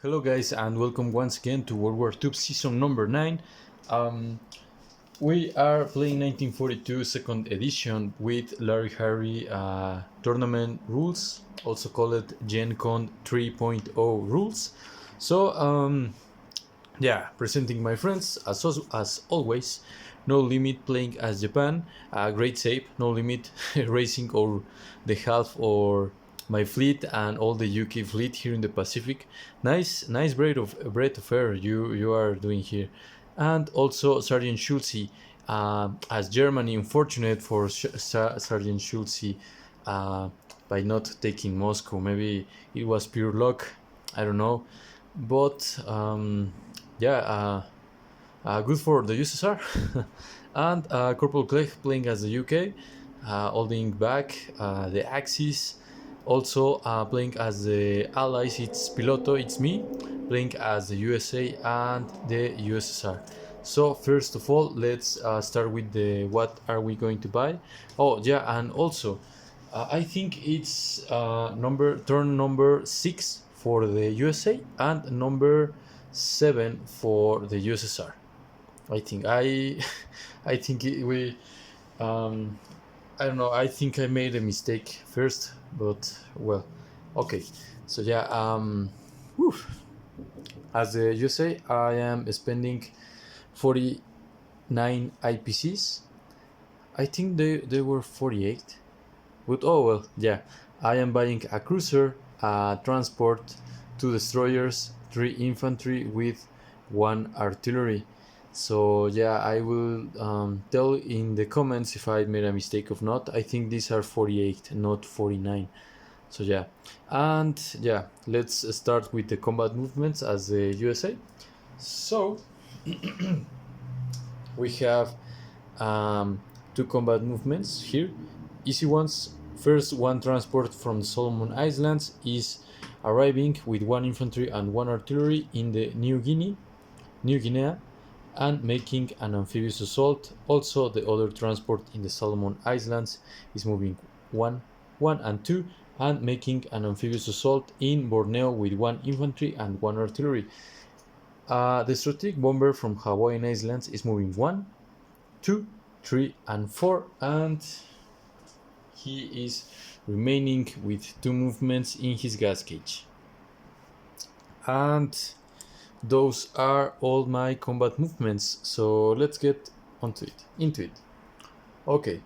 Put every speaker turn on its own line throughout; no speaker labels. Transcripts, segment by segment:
Hello guys and welcome once again to WWTube season number 9. We are playing 1942 second edition with Larry Harry tournament rules, also called Gen Con 3.0 rules. So presenting my friends as always. No limit playing as Japan, great save, no limit racing or the half or my fleet and all the UK fleet here in the Pacific. Nice breath of air you are doing here. And also Sergeant Shultzie as Germany. Unfortunate for Sergeant Shultzie by not taking Moscow. Maybe it was pure luck, I don't know, but good for the USSR. And Corporal Clegg playing as the UK, holding back the Axis. Also playing as the Allies, it's Piloto, it's me, playing as the USA and the USSR. So first of all, let's start with the what are we going to buy. Oh yeah, and also I think it's turn number 6 for the USA and number 7 for the USSR. I think I think we I don't know, I think I made a mistake first, but well, okay. So yeah, as you say, I am spending 49 IPCs. I think they were 48, but oh well, yeah. I am buying a cruiser, a transport, 2 destroyers, 3 infantry with 1 artillery. So yeah, I will tell in the comments if I made a mistake or not. I think these are 48, not 49. So yeah, and yeah, let's start with the combat movements as the USA. So we have 2 combat movements here, easy ones. First, 1 transport from the Solomon Islands is arriving with 1 infantry and 1 artillery in the New Guinea, and making an amphibious assault. Also, the other transport in the Solomon Islands is moving 1 and 2 and making an amphibious assault in Borneo with 1 infantry and 1 artillery. The strategic bomber from Hawaiian Islands is moving 1, 2, 3 and 4, and he is remaining with 2 movements in his gas cage. And those are all my combat movements, so let's get into it. Okay,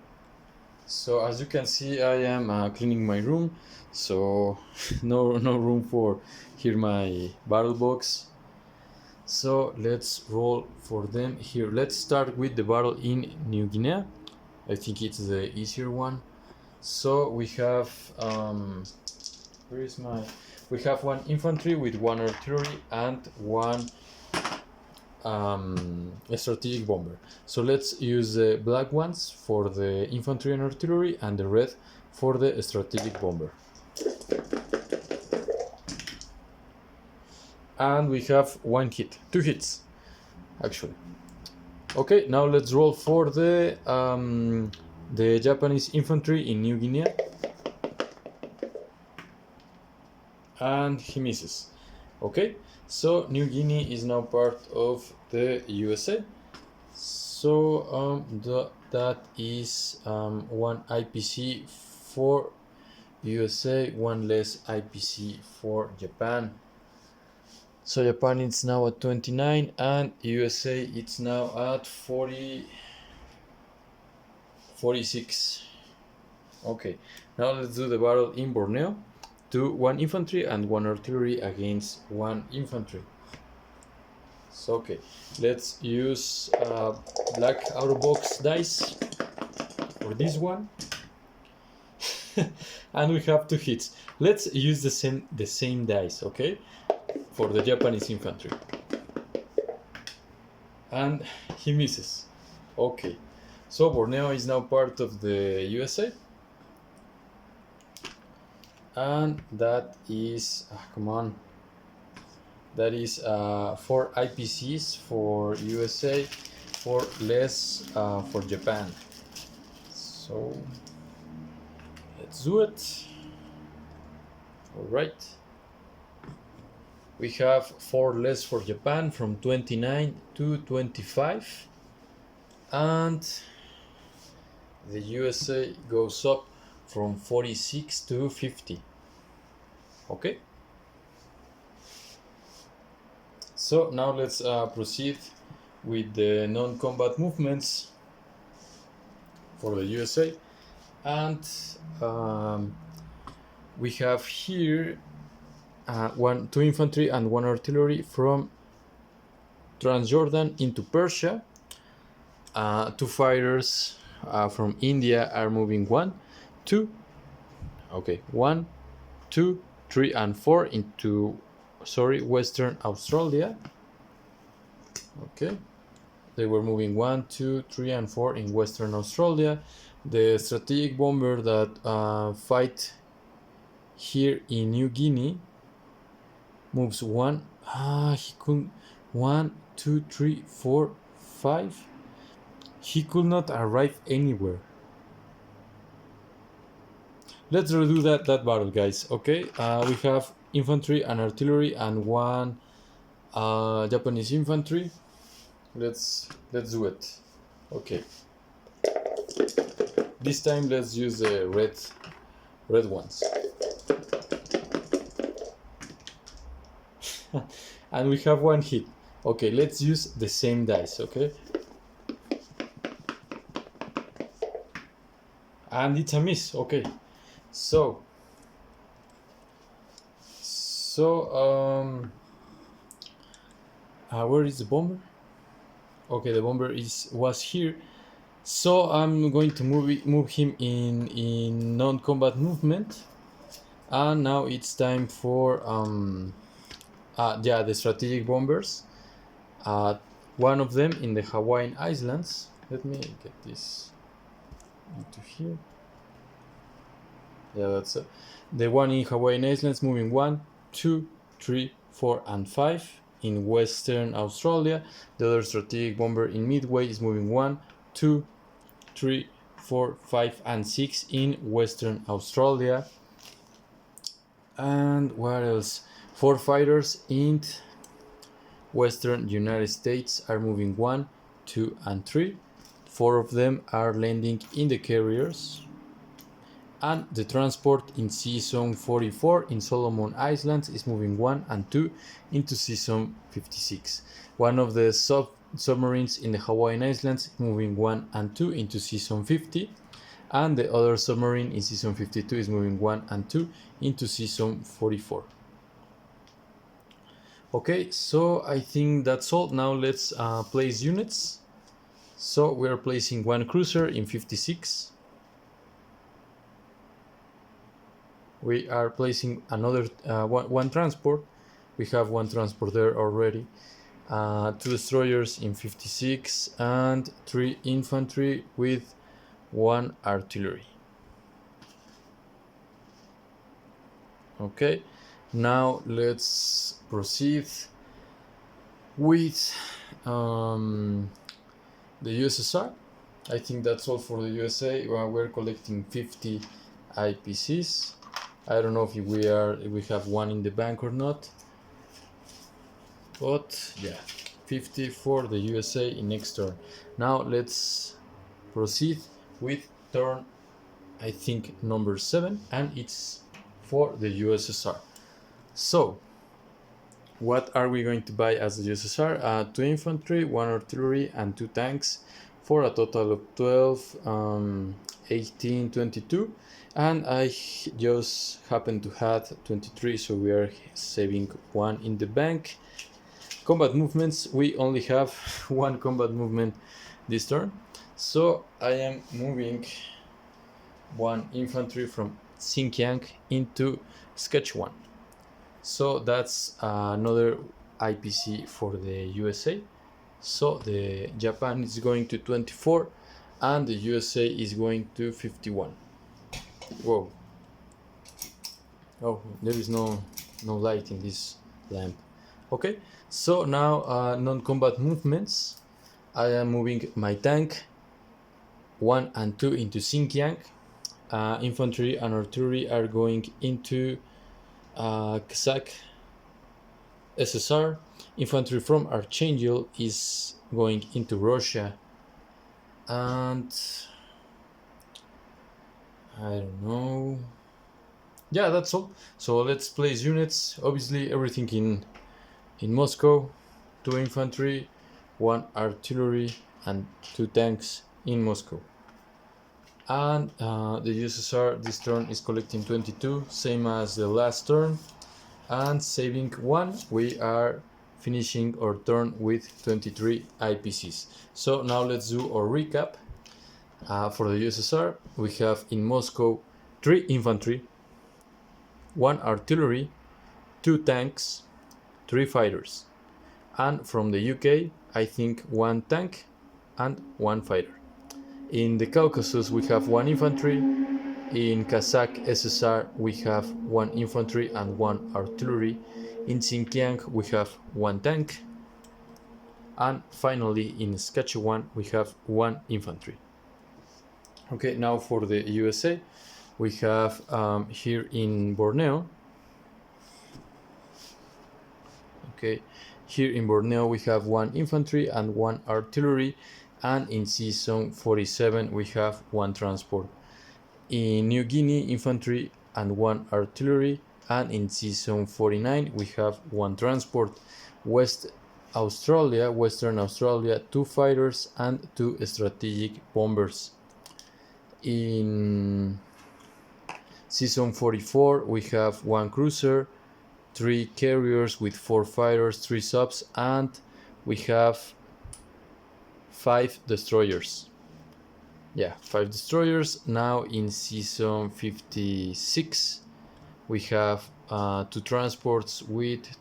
so as you can see, I am cleaning my room, so no room for here my battle box. So let's roll for them here. Let's start with the battle in New Guinea. I think it's the easier one. So we have we have 1 infantry with 1 artillery and 1 strategic bomber. So let's use the black ones for the infantry and artillery and the red for the strategic bomber. And we have 2 hits actually. Okay, now let's roll for the Japanese infantry in New Guinea. And he misses. Okay, so New Guinea is now part of the USA. So that is 1 IPC for USA, 1 less IPC for Japan. So Japan is now at 29 and USA it's now at 46. Okay, now let's do the battle in Borneo. 1 infantry and 1 artillery against 1 infantry. So okay, let's use black out of box dice for this one. And we have 2 hits. Let's use the same dice, okay, for the Japanese infantry. And he misses. Okay, so Borneo is now part of the USA. And that is that is 4 IPCs for USA, 4 less for Japan. So let's do it. All right. We have 4 less for Japan, from 29 to 25, and the USA goes up from 46 to 50. Okay, so now let's proceed with the non-combat movements for the USA. And we have here 2 infantry and 1 artillery from Transjordan into Persia. 2 fighters from India are moving 1, 2, okay, 1, 2, 3, and 4 into, Western Australia. Okay, they were moving 1, 2, 3, and 4 in Western Australia. The strategic bomber that fight here in New Guinea moves 1. He could 1, 2, 3, 4, 5. He could not arrive anywhere. Let's redo that battle, guys. Okay, we have infantry and artillery and 1 Japanese infantry. Let's do it. Okay. This time let's use the red ones. And we have 1 hit. Okay, let's use the same dice, okay? And it's a miss. Okay, so where is the bomber? Okay, the bomber was here. So I'm going to move him in non-combat movement. And now it's time for the strategic bombers. 1 of them in the Hawaiian Islands. Let me get this into here. Yeah, that's the one in Hawaiian Islands moving 1, 2, 3, 4, and 5 in Western Australia. The other strategic bomber in Midway is moving 1, 2, 3, 4, 5, and 6 in Western Australia. And what else? 4 fighters in Western United States are moving 1, 2, and 3. 4 of them are landing in the carriers. And the transport in Sea Zone 44 in Solomon Islands is moving 1 and 2 into Sea Zone 56. One of the submarines in the Hawaiian Islands is moving 1 and 2 into Sea Zone 50. And the other submarine in Sea Zone 52 is moving 1 and 2 into Sea Zone 44. Okay, so I think that's all. Now let's place units. So we are placing 1 cruiser in 56. We are placing another one transport. We have 1 transport there already. 2 destroyers in 56 and 3 infantry with 1 artillery. Okay, now let's proceed with the USSR. I think that's all for the USA. We're collecting 50 IPCs. I don't know if we have 1 in the bank or not, but yeah, 50 for the USA in next turn. Now let's proceed with turn, I think, number 7, and it's for the USSR. So what are we going to buy as the USSR? 2 infantry, 1 artillery, and 2 tanks, for a total of 12, 18, 22. And I just happen to have 23, so we are saving 1 in the bank. Combat movements, we only have 1 combat movement this turn. So I am moving 1 infantry from Xinjiang into Szechuan. So that's another IPC for the USA. So the Japan is going to 24 and the USA is going to 51. Whoa. Oh, there is no light in this lamp. Okay, so now non-combat movements. I am moving my tank 1 and 2 into Xinjiang. Infantry and artillery are going into Kazakh SSR. Infantry from Archangel is going into Russia. And I don't know. Yeah, that's all. So let's place units. Obviously everything in Moscow. 2 infantry, 1 artillery, and 2 tanks in Moscow. And the USSR this turn is collecting 22, same as the last turn, and saving 1. We are finishing our turn with 23 IPCs. So now let's do our recap. For the USSR, we have in Moscow 3 infantry, 1 artillery, 2 tanks, 3 fighters. And from the UK, I think 1 tank and 1 fighter. In the Caucasus, we have 1 infantry. In Kazakh SSR, we have 1 infantry and 1 artillery. In Xinjiang, we have 1 tank. And finally, in Saskatchewan, we have 1 infantry. Okay, now for the USA, we have here in Borneo. Okay, here in Borneo, we have 1 infantry and 1 artillery. And in Season 47 we have 1 transport. In New Guinea, infantry and 1 artillery, and in Season 49 we have 1 transport. Western Australia, 2 fighters and 2 strategic bombers. In Season 44 we have 1 cruiser, 3 carriers with 4 fighters, 3 subs, and we have 5 destroyers. Yeah, 5 destroyers. Now in Season 56 we have 2 transports with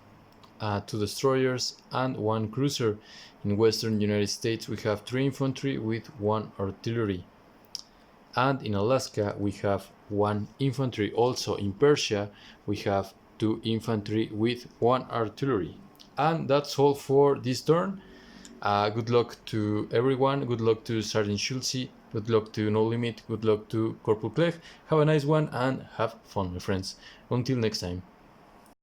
2 destroyers and 1 cruiser. In Western United States we have 3 infantry with 1 artillery. And in Alaska we have 1 infantry. Also in Persia we have 2 infantry with 1 artillery. And that's all for this turn. Good luck to everyone. Good luck to Sergeant Shultzie. Good luck to No Limit. Good luck to Corporal Clegg. Have a nice one and have fun, my friends. Until next time.